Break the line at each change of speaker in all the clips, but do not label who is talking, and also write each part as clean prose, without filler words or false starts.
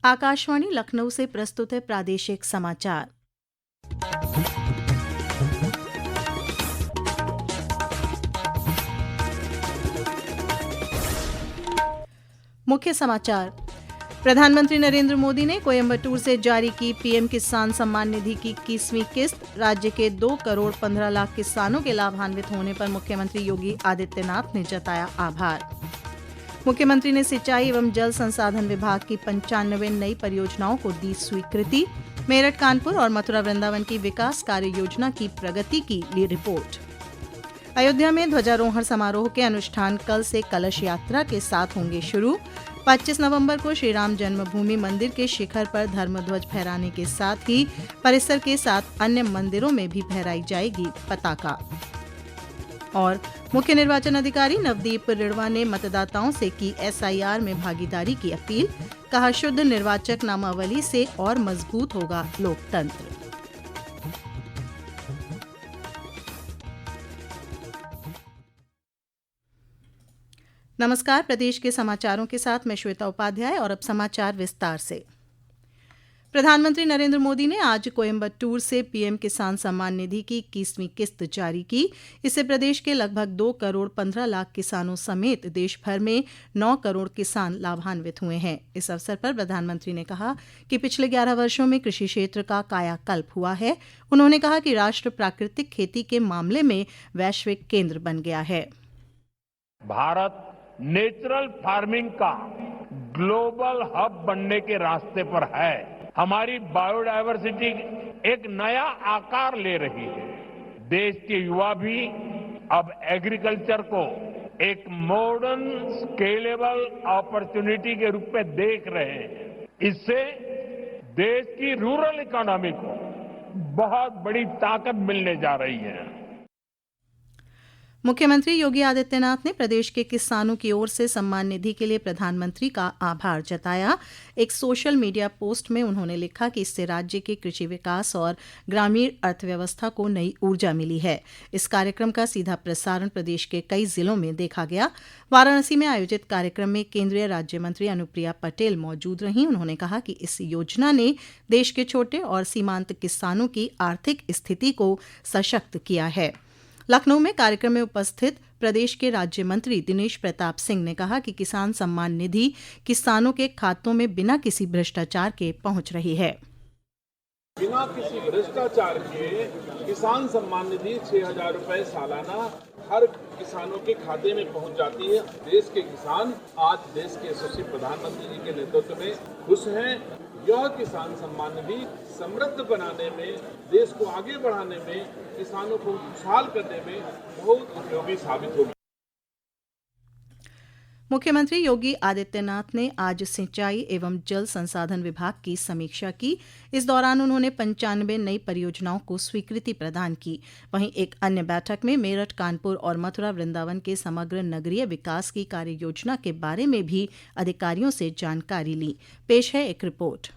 आकाशवाणी लखनऊ से प्रस्तुत है प्रादेशिक समाचार। मुख्य समाचार। प्रधानमंत्री नरेंद्र मोदी ने कोयम्बटूर से जारी की पीएम किसान सम्मान निधि की 21वीं किस्त। राज्य के 2 करोड़ 15 लाख किसानों के लाभान्वित होने पर मुख्यमंत्री योगी आदित्यनाथ ने जताया आभार। मुख्यमंत्री ने सिंचाई एवं जल संसाधन विभाग की 95 नई परियोजनाओं को दी स्वीकृति। मेरठ, कानपुर और मथुरा वृंदावन की विकास कार्य योजना की प्रगति की ली रिपोर्ट। अयोध्या में ध्वजारोहण समारोह के अनुष्ठान कल से कलश यात्रा के साथ होंगे शुरू। 25 नवंबर को श्रीराम जन्मभूमि मंदिर के शिखर पर धर्मध्वज फहराने के साथ ही परिसर के साथ अन्य मंदिरों में भी फहराई जाएगी पताका। और मुख्य निर्वाचन अधिकारी नवदीप रिड़वा ने मतदाताओं से की एसआईआर में भागीदारी की अपील। कहा, शुद्ध निर्वाचक नामावली से और मजबूत होगा लोकतंत्र। नमस्कार, प्रदेश के समाचारों के साथ मैं श्वेता उपाध्याय और अब समाचार विस्तार से। प्रधानमंत्री नरेंद्र मोदी ने आज कोयम्बटूर से पीएम किसान सम्मान निधि की 21वीं किस्त जारी की। इससे प्रदेश के लगभग 2 करोड़ 15 लाख किसानों समेत देश भर में 9 करोड़ किसान लाभान्वित हुए हैं। इस अवसर पर प्रधानमंत्री ने कहा कि पिछले 11 वर्षों में कृषि क्षेत्र का कायाकल्प हुआ है। उन्होंने कहा कि राष्ट्र प्राकृतिक खेती के मामले में वैश्विक केंद्र बन गया है।
भारत नेचुरल फार्मिंग का ग्लोबल हब बनने के रास्ते पर है। हमारी बायोडायवर्सिटी एक नया आकार ले रही है। देश के युवा भी अब एग्रीकल्चर को एक मॉडर्न स्केलेबल अपॉर्चुनिटी के रूप में देख रहे हैं। इससे देश की रूरल इकोनॉमी को बहुत बड़ी ताकत मिलने जा रही है।
मुख्यमंत्री योगी आदित्यनाथ ने प्रदेश के किसानों की ओर से सम्मान निधि के लिए प्रधानमंत्री का आभार जताया। एक सोशल मीडिया पोस्ट में उन्होंने लिखा कि इससे राज्य के कृषि विकास और ग्रामीण अर्थव्यवस्था को नई ऊर्जा मिली है। इस कार्यक्रम का सीधा प्रसारण प्रदेश के कई जिलों में देखा गया। वाराणसी में आयोजित कार्यक्रम में केंद्रीय राज्य मंत्री अनुप्रिया पटेल मौजूद रहीं। उन्होंने कहा कि इस योजना ने देश के छोटे और सीमांत किसानों की आर्थिक स्थिति को सशक्त किया है। लखनऊ में कार्यक्रम में उपस्थित प्रदेश के राज्य मंत्री दिनेश प्रताप सिंह ने कहा कि किसान सम्मान निधि किसानों के खातों में बिना किसी भ्रष्टाचार के पहुंच रही है।
बिना किसी भ्रष्टाचार के किसान सम्मान निधि 6,000 रुपए सालाना हर किसानों के खाते में पहुंच जाती है। देश के किसान आज देश के यशस्वी प्रधानमंत्री जी के नेतृत्व में खुश हैं। यह किसान सम्मान निधि समृद्ध बनाने में, देश को आगे बढ़ाने में, किसानों को खुशहाल करने में बहुत उपयोगी साबित होगी।
मुख्यमंत्री योगी आदित्यनाथ ने आज सिंचाई एवं जल संसाधन विभाग की समीक्षा की। इस दौरान उन्होंने 95 नई परियोजनाओं को स्वीकृति प्रदान की। वहीं एक अन्य बैठक में मेरठ, कानपुर और मथुरा वृंदावन के समग्र नगरीय विकास की कार्य योजना के बारे में भी अधिकारियों से जानकारी ली। पेश है एक रिपोर्ट।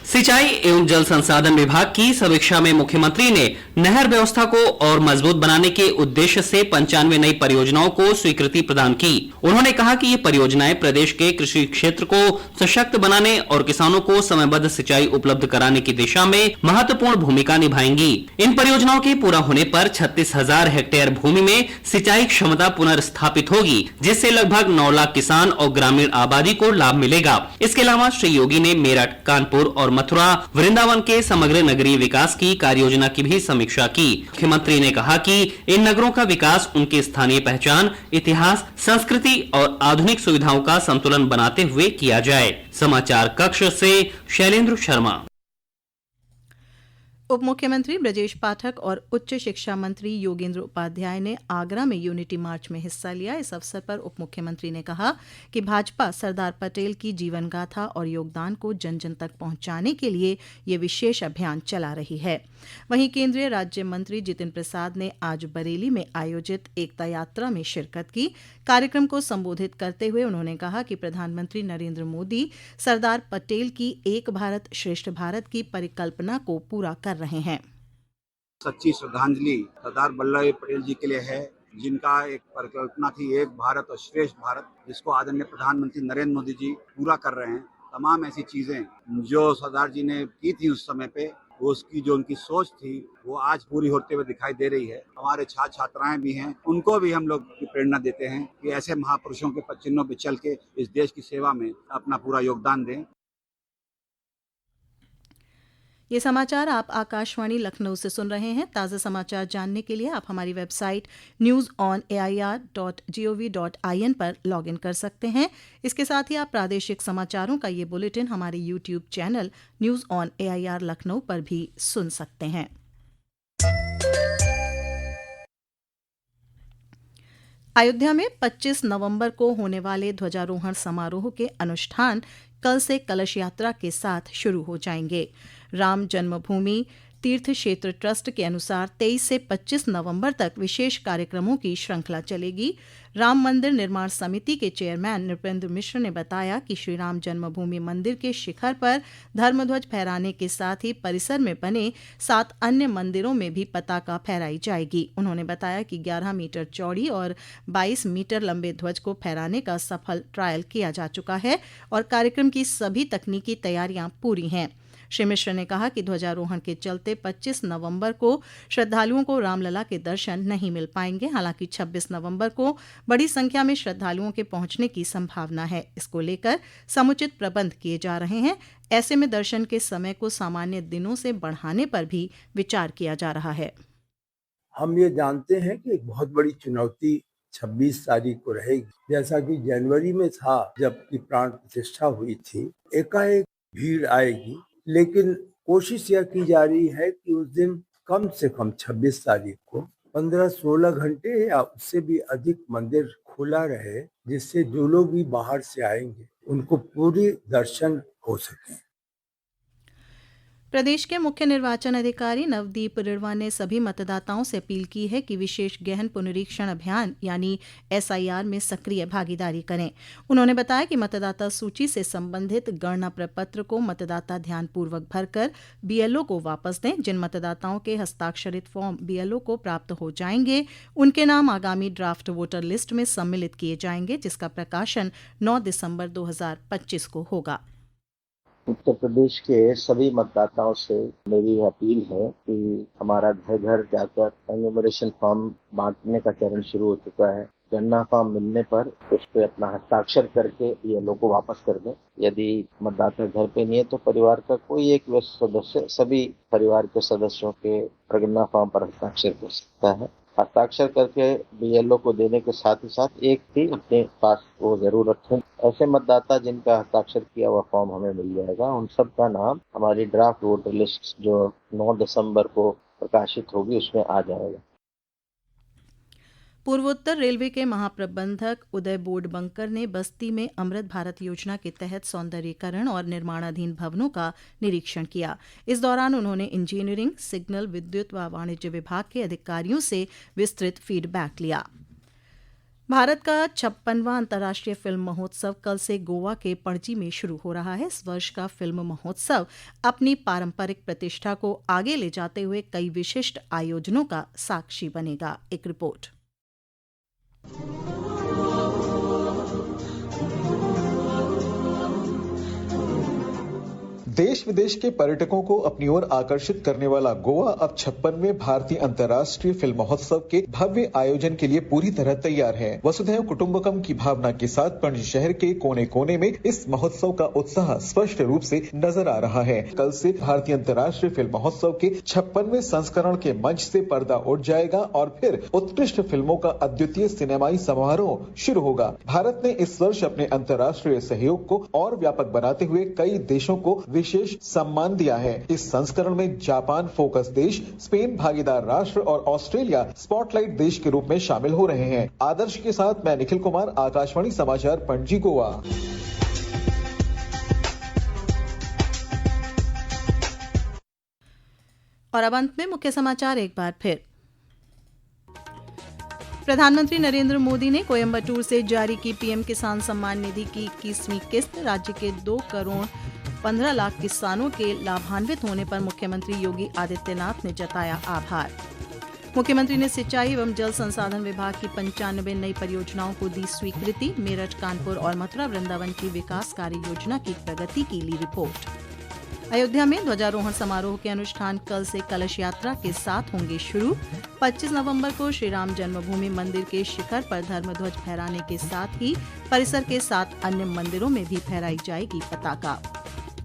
सिंचाई एवं जल संसाधन विभाग की समीक्षा में मुख्यमंत्री ने नहर व्यवस्था को और मजबूत बनाने के उद्देश्य से 95 नई परियोजनाओं को स्वीकृति प्रदान की। उन्होंने कहा कि ये परियोजनाएं प्रदेश के कृषि क्षेत्र को सशक्त बनाने और किसानों को समयबद्ध सिंचाई उपलब्ध कराने की दिशा में महत्वपूर्ण भूमिका निभाएंगी। इन परियोजनाओं के पूरा होने पर 36,000 हेक्टेयर भूमि में सिंचाई क्षमता पुनर्स्थापित होगी, जिससे लगभग 9 लाख किसान और ग्रामीण आबादी को लाभ मिलेगा। इसके अलावा श्री योगी ने मेरठ, कानपुर और मथुरा वृंदावन के समग्र नगरीय विकास की कार्य योजना की भी समीक्षा की। मुख्यमंत्री ने कहा कि इन नगरों का विकास उनकी स्थानीय पहचान, इतिहास, संस्कृति और आधुनिक सुविधाओं का संतुलन बनाते हुए किया जाए। समाचार कक्ष से शैलेंद्र शर्मा।
उप मुख्यमंत्री ब्रजेश पाठक और उच्च शिक्षा मंत्री योगेंद्र उपाध्याय ने आगरा में यूनिटी मार्च में हिस्सा लिया। इस अवसर पर उप मुख्यमंत्री ने कहा कि भाजपा सरदार पटेल की जीवन गाथा और योगदान को जन जन तक पहुंचाने के लिए ये विशेष अभियान चला रही है। वहीं केंद्रीय राज्य मंत्री जितिन प्रसाद ने आज बरेली में आयोजित एकता यात्रा में शिरकत की। कार्यक्रम को संबोधित करते हुए उन्होंने कहा कि प्रधानमंत्री नरेंद्र मोदी सरदार पटेल की एक भारत श्रेष्ठ भारत की परिकल्पना को पूरा कर रहे हैं।
सच्ची श्रद्धांजलि सरदार वल्लभ भाई पटेल जी के लिए है, जिनका एक परिकल्पना थी एक भारत और श्रेष्ठ भारत, जिसको आदरणीय प्रधानमंत्री नरेंद्र मोदी जी पूरा कर रहे हैं। तमाम ऐसी चीजें जो सरदार जी ने की थी उस समय पे, उसकी जो उनकी सोच थी वो आज पूरी होते हुए दिखाई दे रही है। हमारे छात्र छात्राएं भी हैं, उनको भी हम लोग प्रेरणा देते हैं कि ऐसे महापुरुषों के पद चिन्हों पे चल के इस देश की सेवा में अपना पूरा योगदान दें।
ये समाचार आप आकाशवाणी लखनऊ से सुन रहे हैं। ताज़ा समाचार जानने के लिए आप हमारी वेबसाइट newsonair.gov.in पर लॉगिन कर सकते हैं। इसके साथ ही आप प्रादेशिक समाचारों का ये बुलेटिन हमारे YouTube channel news on AIR Lucknow पर भी सुन सकते हैं। अयोध्या में 25 नवंबर को होने वाले ध्वजारोहण समारोह के अनुष्ठान कल से कलश यात्रा के साथ शुरू हो जाएंगे। राम जन्मभूमि तीर्थ क्षेत्र ट्रस्ट के अनुसार 23 से 25 नवंबर तक विशेष कार्यक्रमों की श्रृंखला चलेगी। राम मंदिर निर्माण समिति के चेयरमैन नृपेंद्र मिश्र ने बताया कि श्री राम जन्मभूमि मंदिर के शिखर पर धर्मध्वज फहराने के साथ ही परिसर में बने 7 अन्य मंदिरों में भी पताका फहराई जाएगी। उन्होंने बताया कि 11 मीटर चौड़ी और 22 मीटर लंबे ध्वज को फहराने का सफल ट्रायल किया जा चुका है और कार्यक्रम की सभी तकनीकी तैयारियां पूरी हैं। श्री मिश्र ने कहा कि ध्वजारोहण के चलते 25 नवंबर को श्रद्धालुओं को रामलला के दर्शन नहीं मिल पाएंगे। हालांकि 26 नवंबर को बड़ी संख्या में श्रद्धालुओं के पहुंचने की संभावना है। इसको लेकर समुचित प्रबंध किए जा रहे हैं। ऐसे में दर्शन के समय को सामान्य दिनों से बढ़ाने पर भी विचार किया जा रहा है।
हम ये जानते हैं कि एक बहुत बड़ी चुनौती 26 तारीख को रहेगी। जैसा कि जनवरी में था जबकि प्राण प्रतिष्ठा हुई थी, एकाएक भीड़ आएगी, लेकिन कोशिश यह की जा रही है कि उस दिन कम से कम 26 तारीख को 15-16 घंटे या उससे भी अधिक मंदिर खुला रहे, जिससे जो लोग भी बाहर से आएंगे उनको पूरी दर्शन हो सके।
प्रदेश के मुख्य निर्वाचन अधिकारी नवदीप रिड़वा ने सभी मतदाताओं से अपील की है कि विशेष गहन पुनरीक्षण अभियान यानी SIR में सक्रिय भागीदारी करें। उन्होंने बताया कि मतदाता सूची से संबंधित गणना प्रपत्र को मतदाता ध्यानपूर्वक भरकर BLO को वापस दें। जिन मतदाताओं के हस्ताक्षरित फॉर्म BLO को प्राप्त हो जाएंगे, उनके नाम आगामी ड्राफ्ट वोटर लिस्ट में सम्मिलित किए जाएंगे, जिसका प्रकाशन 9 दिसंबर 2025 को होगा।
उत्तर प्रदेश के सभी मतदाताओं से मेरी अपील है कि हमारा घर घर जाकर एन्यूमरेशन फॉर्म बांटने का चरण शुरू हो चुका है। गणना फॉर्म मिलने पर उस पर अपना हस्ताक्षर करके ये लोग को वापस कर दें। यदि मतदाता घर पे नहीं है तो परिवार का कोई एक वयस्क सदस्य सभी परिवार के सदस्यों के प्रगणना फॉर्म पर हस्ताक्षर कर सकता है। हस्ताक्षर करके BLO को देने के साथ ही साथ एक भी अपने पास वो जरूर रखें। ऐसे मतदाता जिनका हस्ताक्षर किया हुआ फॉर्म हमें मिल जाएगा, उन सब का नाम हमारी ड्राफ्ट वोटर लिस्ट जो 9 दिसंबर को प्रकाशित होगी उसमें आ जाएगा।
पूर्वोत्तर रेलवे के महाप्रबंधक उदय बोडबंकर ने बस्ती में अमृत भारत योजना के तहत सौंदर्यीकरण और निर्माणाधीन भवनों का निरीक्षण किया। इस दौरान उन्होंने इंजीनियरिंग, सिग्नल, विद्युत व वाणिज्य विभाग के अधिकारियों से विस्तृत फीडबैक लिया। भारत का 56वां अंतर्राष्ट्रीय फिल्म महोत्सव कल से गोवा के पणजी में शुरू हो रहा है। इस वर्ष का फिल्म महोत्सव अपनी पारंपरिक प्रतिष्ठा को आगे ले जाते हुए कई विशिष्ट आयोजनों का साक्षी बनेगा। एक रिपोर्ट।
देश विदेश के पर्यटकों को अपनी ओर आकर्षित करने वाला गोवा अब 56वें भारतीय अंतर्राष्ट्रीय फिल्म महोत्सव के भव्य आयोजन के लिए पूरी तरह तैयार है। वसुधैव कुटुंबकम की भावना के साथ पणजी शहर के कोने कोने में इस महोत्सव का उत्साह स्पष्ट रूप से नजर आ रहा है। कल से भारतीय अंतर्राष्ट्रीय फिल्म महोत्सव के 56वें संस्करण के मंच से पर्दा उठ जाएगा और फिर उत्कृष्ट फिल्मों का अद्वितीय सिनेमाई समारोह शुरू होगा। भारत ने इस वर्ष अपने अंतर्राष्ट्रीय सहयोग को और व्यापक बनाते हुए कई देशों को विशेष सम्मान दिया है। इस संस्करण में जापान फोकस देश, स्पेन भागीदार राष्ट्र और ऑस्ट्रेलिया स्पॉटलाइट देश के रूप में शामिल हो रहे हैं। आदर्श के साथ मैं निखिल कुमार, आकाशवाणी समाचार, पणजी, गोवा।
और अब अंत में मुख्य समाचार एक बार फिर। प्रधानमंत्री नरेंद्र मोदी ने कोयम्बटूर से जारी की पीएम किसान सम्मान निधि की 21वीं किस्त। राज्य के 2 करोड़ 15 लाख किसानों के लाभान्वित होने पर मुख्यमंत्री योगी आदित्यनाथ ने जताया आभार। मुख्यमंत्री ने सिंचाई एवं जल संसाधन विभाग की 95 नई परियोजनाओं को दी स्वीकृति। मेरठ, कानपुर और मथुरा वृंदावन की विकास कार्य योजना की प्रगति की ली रिपोर्ट। अयोध्या में ध्वजारोहण समारोह के अनुष्ठान कल से कलश यात्रा के साथ होंगे शुरू। 25 नवंबर को श्री राम जन्मभूमि मंदिर के शिखर पर धर्मध्वज फहराने के साथ ही परिसर के 7 अन्य मंदिरों में भी फहराई जाएगी पताका।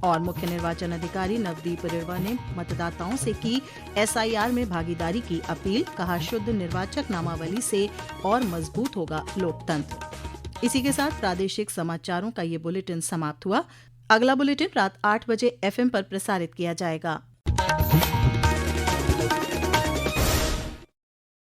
और मुख्य निर्वाचन अधिकारी नवदीप रिरवा ने मतदाताओं से की SIR में भागीदारी की अपील। कहा, शुद्ध निर्वाचक नामावली से और मजबूत होगा लोकतंत्र। इसी के साथ प्रादेशिक समाचारों का ये बुलेटिन समाप्त हुआ। अगला बुलेटिन रात 8 बजे FM पर प्रसारित किया जाएगा।